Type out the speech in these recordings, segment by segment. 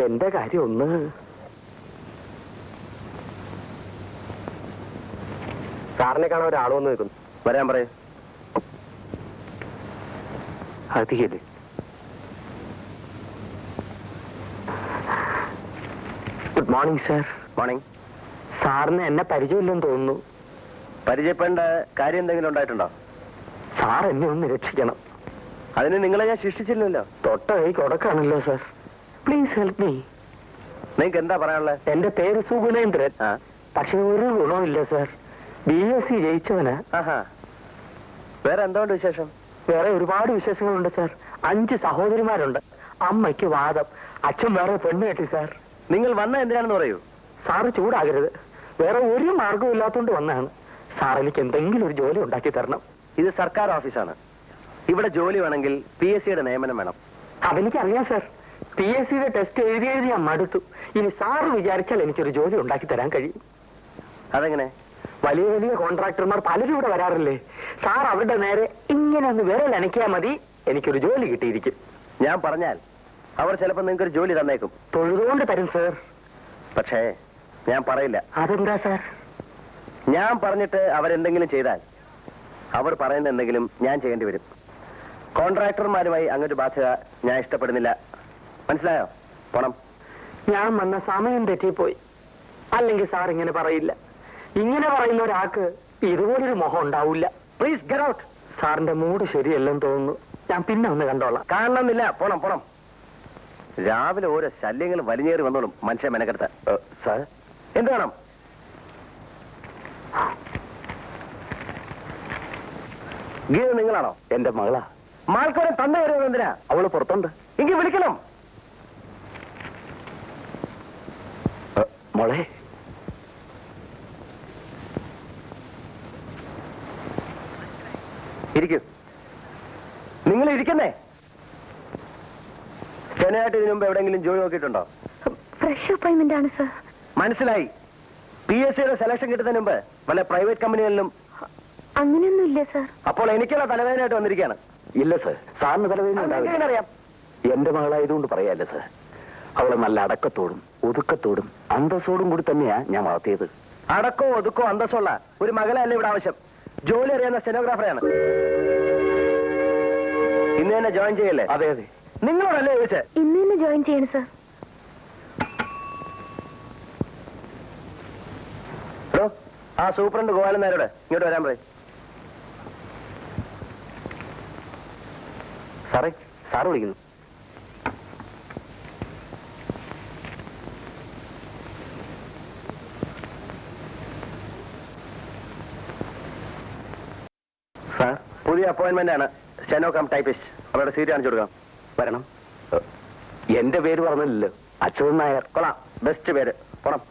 എന്റെ കാര്യം ഒന്ന് സാറിനെ കാണാൻ ഒരാൾ വന്ന് നിൽക്കുന്നു. വരാൻ പറയൂ. അതില്ലേ ഗുഡ് മോർണിംഗ് സർ. മോർണിംഗ്. സാറിന് എന്നെ പരിചയമില്ലെന്ന് തോന്നുന്നു. പരിചയപ്പെടേണ്ട കാര്യം എന്തെങ്കിലും ഉണ്ടായിട്ടുണ്ടോ? സാർ എന്നെ ഒന്ന് രക്ഷിക്കണം. അതിന് നിങ്ങളെ ഞാൻ ശിക്ഷിച്ചില്ലല്ലോ. തൊട്ട കൈ കൊടുക്കാണല്ലോ സർ. Please help me. നിങ്ങൾക്ക് എന്താ പറയാനുള്ളത്? എന്റെ പേര് സുഗുണേന്ദ്രൻ. പക്ഷെ ഒരു ഗുണമില്ല സർ. BSc ജയിച്ചവന്. വേറെ എന്തുകൊണ്ട് വിശേഷം? വേറെ ഒരുപാട് വിശേഷങ്ങളുണ്ട് സാർ. 5 സഹോദരിമാരുണ്ട്. അമ്മയ്ക്ക് വാദം, അച്ഛൻ വേറെ പെണ്ണ് കെട്ടി സാർ. നിങ്ങൾ വന്ന എന്തിനാണെന്ന് പറയൂ. സാറ് ചൂടാകരുത്. വേറെ ഒരു മാർഗവും ഇല്ലാത്തോണ്ട് വന്നതാണ്. സാർ എനിക്ക് എന്തെങ്കിലും ഒരു ജോലി ഉണ്ടാക്കി തരണം. ഇത് സർക്കാർ ഓഫീസാണ്. ഇവിടെ ജോലി വേണമെങ്കിൽ PSCയുടെ നിയമനം വേണം. അതെനിക്കറിയാം സാർ. PSCയുടെ ടെസ്റ്റ് എഴുതി ഞാൻ മടുത്തു. ഇനി സാറ് വിചാരിച്ചാൽ എനിക്കൊരു ജോലി ഉണ്ടാക്കി തരാൻ കഴിയും. അതെങ്ങനെ? വലിയ വലിയ കോൺട്രാക്ടർമാർ പലരും ഇവിടെ വരാറില്ലേ? സാർ അവരുടെ നേരെ ഇങ്ങനെ ഒന്ന് വിരൽ അനക്കിയാൽ മതി, എനിക്കൊരു ജോലി കിട്ടിയിരിക്കും. ഞാൻ പറഞ്ഞാൽ അവർ ചിലപ്പോൾ നിങ്ങൾക്കൊരു ജോലി തന്നേക്കും. തൊഴുതുകൊണ്ട് തരും സാർ. പക്ഷേ ഞാൻ പറയില്ല. അതെന്താ സാർ? ഞാൻ പറഞ്ഞിട്ട് അവരെന്തെങ്കിലും ചെയ്താൽ അവർ പറയുന്ന എന്തെങ്കിലും ഞാൻ ചെയ്യേണ്ടി വരും. കോൺട്രാക്ടർമാരുമായി അങ്ങൊരു ബാധ്യത ഞാൻ ഇഷ്ടപ്പെടുന്നില്ല. മനസ്സിലായോ? പോണം. ഞാൻ വന്ന സമയം തെറ്റിപ്പോയി. അല്ലെങ്കിൽ സാർ ഇങ്ങനെ പറയില്ല. ഇങ്ങനെ പറയുന്ന ഒരാൾക്ക് ഇതുപോലൊരു മോഹം ഉണ്ടാവില്ല. Please get out. സാറിന്റെ മൂഡ് ശരിയല്ലെന്ന് തോന്നുന്നു. ഞാൻ പിന്നെ ഒന്ന് കണ്ടോളാം. കാണണമെന്നില്ല. പോണം പോണം. രാവിലെ ഓരോ ശല്യങ്ങൾ വലിഞ്ഞേറി വന്നോളും മനുഷ്യ മെനക്കെടുത്ത. സാർ എന്ത് വേണം? ഗീത നിങ്ങളാണോ? എന്റെ മകളാ. മാൾക്കോടെ തന്നു വരുന്നത് എന്തിനാ? അവള് പുറത്തുണ്ട്. എങ്കിൽ വിളിക്കണം. മോളെ, ഇരിക്കൂ. നിങ്ങൾ ഇരിക്കുന്നേ. സ്റ്റെനായിട്ട് ഇതിനു മുമ്പ് എവിടെയെങ്കിലും ജോലി നോക്കിയിട്ടുണ്ടോ? ഫ്രഷ് അപ്പോയിന്റ്മെന്റ് ആണ് സർ. മനസ്സിലായി. PSCയുടെ സെലക്ഷൻ കിട്ടുന്നതിന് മുമ്പ് വല്ല പ്രൈവറ്റ് കമ്പനികളിലും? അങ്ങനെയൊന്നും ഇല്ല സർ. അപ്പോൾ എനിക്കുള്ള തലവേദനയായിട്ട് വന്നിരിക്കുകയാണ്. ഇല്ല സർ, സാറിന് തലവേദന അറിയാം. എന്റെ മകളായതുകൊണ്ട് പറയാല്ല സർ. അവളെ നല്ല അടക്കത്തോടും ഒതുക്കത്തോടും അന്തസ്സോടും കൂടി തന്നെയാ ഞാൻ വളർത്തിയത്. അടക്കോ ഒതുക്കോ അന്തസ്സുള്ള ഒരു മകളെ അല്ല ഇവിടെ ആവശ്യം. ജോലി അറിയുന്ന സ്റ്റെനോഗ്രാഫറെയാണ്. ഇന്ന് തന്നെ ജോയിൻ ചെയ്യല്ലേ? അതെ അതെ. നിങ്ങളോടല്ലേ ചോദിച്ചേ? ഇന്ന് തന്നെ ജോയിൻ ചെയ്യണം സർ. ഹലോ, ആ സൂപ്രണ്ട് ഗോപാലൻ നായരോട് ഇങ്ങോട്ട് വരാൻ പറയും. സാറേ, സാറ് വിളിക്കുന്നു. സാർ, പുതിയ അപ്പോയിന്റ്മെന്റ് ആണ്. Steno cum typist. അവരുടെ സീറ്റ് കാണിച്ചു കൊടുക്കാം. വരണം. എന്റെ പേര് പറഞ്ഞില്ലല്ലോ. അച്യുതൻ നായർ. കൊള്ളാം, ബെസ്റ്റ് പേര്. പോണം.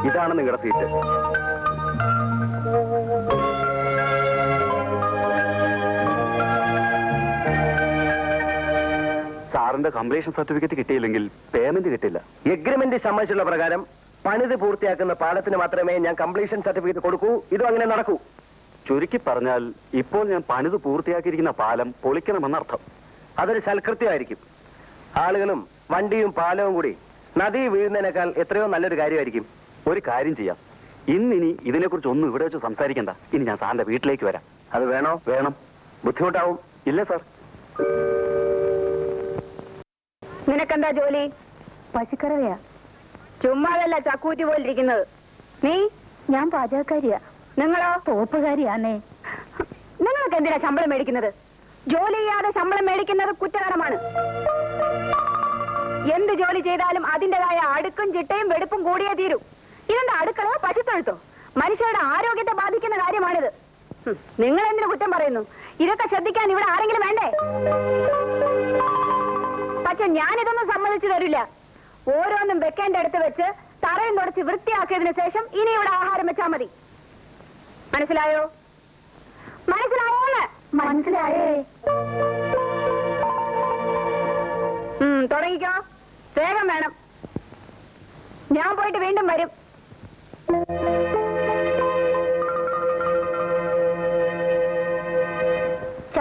ഇതാണ് നിങ്ങളുടെ സീറ്റ്. സാറിന്റെ കംപ്ലീഷൻ സർട്ടിഫിക്കറ്റ് കിട്ടിയില്ലെങ്കിൽ പേയ്മെന്റ് കിട്ടില്ല. എഗ്രിമെന്റ് സമ്മതിച്ചുള്ള പ്രകാരം പണിത് പൂർത്തിയാക്കുന്ന പാലത്തിന് മാത്രമേ ഞാൻ കംപ്ലീഷൻ സർട്ടിഫിക്കറ്റ് കൊടുക്കൂ. ഇതും അങ്ങനെ നടക്കൂ. ചുരുക്കി പറഞ്ഞാൽ ഇപ്പോൾ ഞാൻ പണിത് പൂർത്തിയാക്കിയിരിക്കുന്ന പാലം പൊളിക്കണമെന്നർത്ഥം. അതൊരു സൽകൃത്യമായിരിക്കും. ആളുകളും വണ്ടിയും പാലവും കൂടി നദി വീഴുന്നതിനേക്കാൾ എത്രയോ നല്ലൊരു കാര്യമായിരിക്കും. ഒരു കാര്യം ചെയ്യാം, ഇന്നിനി ഇതിനെക്കുറിച്ച് ഒന്നും ഇവിടെ വെച്ച് സംസാരിക്കണ്ട. ഇനി ഞാൻ സാറിന്റെ വീട്ടിലേക്ക് വരാം. അത് വേണോ? വേണം. ബുദ്ധിമുട്ടാവും? ഇല്ല സാർ. നിനക്കെന്താ ജോലി? പശുക്കറവയാ. ചുമ്മാതല്ല ചക്കൂറ്റി പോലിരിക്കുന്നത്. നീ? ഞാൻ പാചകക്കാരിയാ. നിങ്ങളോ? തോപ്പുകാരിയാന്നേ. നിങ്ങൾക്ക് എന്തിനാ ശമ്പളം മേടിക്കുന്നത്? ജോലി ചെയ്യാതെ ശമ്പളം മേടിക്കുന്നത് കുറ്റകരമാണ്. എന്ത് ജോലി ചെയ്താലും അതിൻ്റെതായ അടുക്കും ചിട്ടയും വെടുപ്പും കൂടിയേ തീരൂ. ഇതെന്താ അടുക്കളയോ പശുത്തൊഴുത്തോ? മനുഷ്യരുടെ ആരോഗ്യത്തെ ബാധിക്കുന്ന കാര്യമാണിത്. നിങ്ങൾ എന്തിനു കുറ്റം പറയുന്നു? ഇതൊക്കെ ശ്രദ്ധിക്കാൻ ഇവിടെ ആരെങ്കിലും വേണ്ടേ? പക്ഷെ ഞാനിതൊന്നും സമ്മതിച്ചു തരില്ല. ഓരോന്നും വെക്കേണ്ട അടുത്ത് വെച്ച് തറയും തുടച്ച് വൃത്തിയാക്കിയതിനു ശേഷം ഇനി ഇവിടെ ആഹാരം വെച്ചാൽ മതി. മനസ്സിലായോ? മനസ്സിലായോന്ന്? മനസ്സിലായേ. തുടങ്ങിക്കോ. വേഗം വേണം. ഞാൻ പോയിട്ട് വീണ്ടും വരും.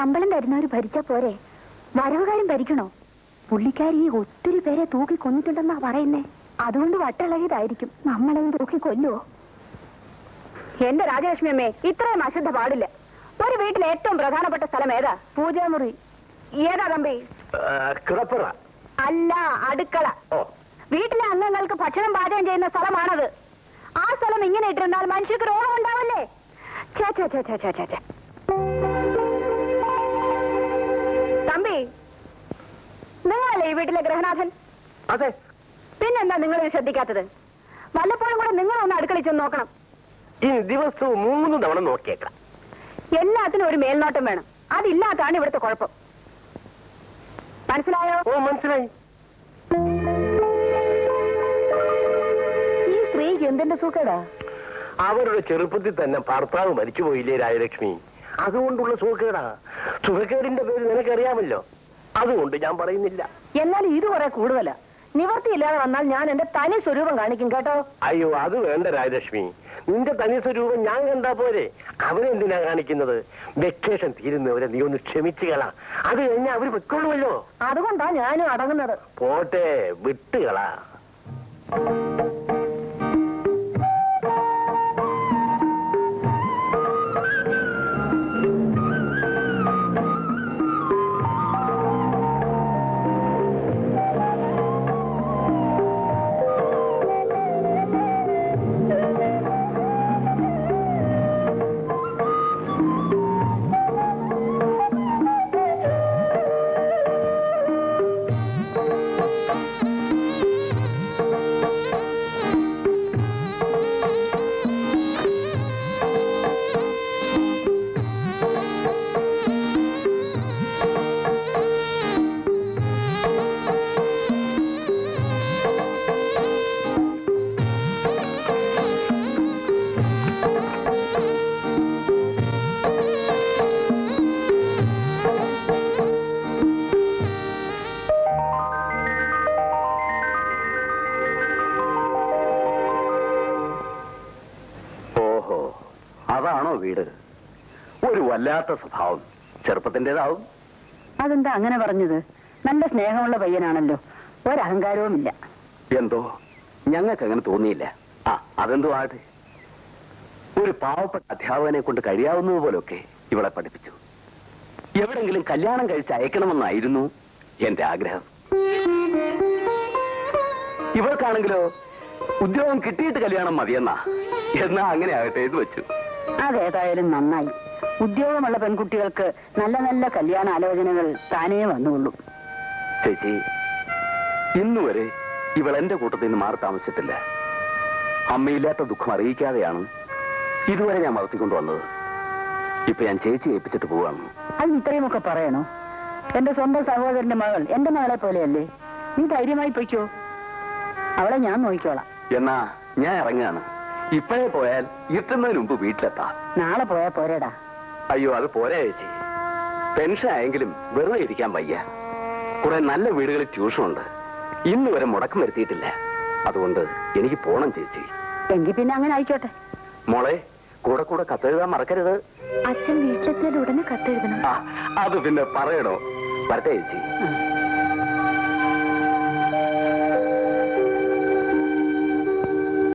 ശമ്പളം തരുന്നവര് ഭരിച്ചാ പോരെ, വരവുകാരും ഭരിക്കണോ? പുള്ളിക്കാരി ഒത്തിരി പേരെ തൂക്കി കൊന്നിട്ടുണ്ടെന്നാ പറയുന്നേ. അതുകൊണ്ട് വട്ടിളകിയതായിരിക്കും. നമ്മളെ തൂക്കി കൊല്ലുവോ? എന്റെ രാജലക്ഷ്മി അമ്മേ, ഇത്രയും അശുദ്ധ പാടില്ല. ഒരു വീട്ടിലെ ഏറ്റവും പ്രധാനപ്പെട്ട സ്ഥലം ഏതാ? പൂജാമുറി. ഏതാ തമ്പി? കിടപ്പറ അല്ല, അടുക്കള. വീട്ടിലെ അംഗങ്ങൾക്ക് ഭക്ഷണം പാചകം ചെയ്യുന്ന സ്ഥലമാണത്. ആ സ്ഥലം ഇങ്ങനെ ഇട്ടിരുന്നാൽ മനുഷ്യർക്ക് രോഗം ഉണ്ടാവില്ലേ? തമ്പി, നിങ്ങളല്ലേ ഈ വീട്ടിലെ ഗൃഹനാഥൻ? അതെ. പിന്നെന്താ നിങ്ങൾ ശ്രദ്ധിക്കാത്തത്? വല്ലപ്പോഴും കൂടെ നിങ്ങളൊന്ന് അടുക്കളയിൽ ചെന്ന് നോക്കണം. ഈ ദിവസവും 3 തവണ നോക്കിയേക്കാം. എല്ലാത്തിനും ഒരു മേൽനോട്ടം വേണം. അതില്ലാത്താണ് ഇവിടുത്തെ കുഴപ്പം. മനസ്സിലായോ? ഓ, മനസ്സിലായി. ഈ സ്ത്രീക്ക് എന്തിന്റെ സുഖടാ? അവരുടെ ചെറുപ്പത്തിൽ തന്നെ ഭർത്താവ് മരിച്ചുപോയില്ലേ രാജലക്ഷ്മി? അതുകൊണ്ടുള്ള സുഖക്കേടാ. സുഖക്കേടിന്റെ പേര് നിനക്കറിയാമല്ലോ. അതുകൊണ്ട് ഞാൻ പറയുന്നില്ല. എന്നാൽ ഇത് കുറെ കൂടുതലാ. നിവർത്തിയില്ലാതെ വന്നാൽ ഞാൻ എന്റെ തനി സ്വരൂപം കാണിക്കും കേട്ടോ. അയ്യോ, അത് വേണ്ട രാജലക്ഷ്മി. നിന്റെ തനി സ്വരൂപം ഞാൻ കണ്ടാ പോരെ. അവരെന്തിനാ കാണിക്കുന്നത്? വെക്കേഷൻ തീരുന്നവരെ നീ ഒന്ന് ക്ഷമിച്ചു കളാ. അത് കഴിഞ്ഞാൽ അവര് വെക്കൊള്ളുമല്ലോ. അതുകൊണ്ടാ ഞാനും അടങ്ങുന്നത്. പോട്ടെ, വിട്ടുകളാ. അതാണോ വീട്? ഒരു വല്ലാത്ത സ്വഭാവം. ചെറുപ്പത്തിൻ്റെതാവും. അതെന്താ അങ്ങനെ പറഞ്ഞത്? നല്ല സ്നേഹമുള്ള പയ്യനാണല്ലോ. ഒരഹങ്കാരവുമില്ല. എന്തോ ഞങ്ങൾക്ക് അങ്ങനെ തോന്നിയില്ല. അതെന്തോ ആട്ടെ. ഒരു പാവപ്പെട്ട അധ്യാപകനെ കൊണ്ട് കഴിയാവുന്നത് പോലൊക്കെ ഇവളെ പഠിപ്പിച്ചു. എവിടെങ്കിലും കല്യാണം കഴിച്ച് അയക്കണമെന്നായിരുന്നു എന്റെ ആഗ്രഹം. ഇവൾക്കാണെങ്കിലോ ഉദ്യോഗം കിട്ടിയിട്ട് കല്യാണം മതിയെന്നാ. എന്നാ അങ്ങനെ ആകട്ടെ എന്ന് വെച്ചു. അതേതായാലും നന്നായി. ഉദ്യോഗമുള്ള പെൺകുട്ടികൾക്ക് നല്ല നല്ല കല്യാണ ആലോചനകൾ താനേ വന്നുള്ളൂ. ചേച്ചി, ഇന്നുവരെ ഇവൾ എന്റെ കൂട്ടത്തിൽ നിന്ന് മാറി താമസിച്ചിട്ടില്ല. അമ്മയില്ലാത്ത ദുഃഖം അറിയിക്കാതെയാണ് ഇതുവരെ ഞാൻ വളർത്തിക്കൊണ്ടുവന്നത്. ഇപ്പൊ ഞാൻ ചേച്ചി ഏൽപ്പിച്ചിട്ട് പോവാണ്. അതിന് ഇത്രയുമൊക്കെ പറയണോ? എന്റെ സ്വന്തം സഹോദരന്റെ മകൾ എന്റെ മകളെ പോലെയല്ലേ? നീ ധൈര്യമായി പൊയ്ക്കോ. അവളെ ഞാൻ നോക്കിക്കോളാം. എന്നാ ഞാൻ ഇറങ്ങുകയാണ്. ഇപ്പോഴേ പോയാൽ ഇരുട്ടുന്നതിന് മുമ്പ് വീട്ടിലെത്താം. നാളെ പോയാ പോരേടാ. അയ്യോ, അത് പോരാ ചേച്ചി. പെൻഷൻ ആയെങ്കിലും വെറുതെ ഇരിക്കാൻ വയ്യ. കുറെ നല്ല വീടുകളിൽ ട്യൂഷനുണ്ട്. ഇന്ന് വരെ മുടക്കം വരുത്തിയിട്ടില്ല. അതുകൊണ്ട് എനിക്ക് പോണം ചേച്ചി. എങ്കിൽ പിന്നെ അങ്ങനെ ആയിക്കോട്ടെ. മോളെ, കൂടെ കൂടെ കത്തെഴുതാൻ മറക്കരുത്. അച്ഛൻ വീട്ടിലെത്തിയാൽ ഉടനെ കത്തെഴുതണം. അത് പിന്നെ പറയണോ? വരട്ടെ ചേച്ചി.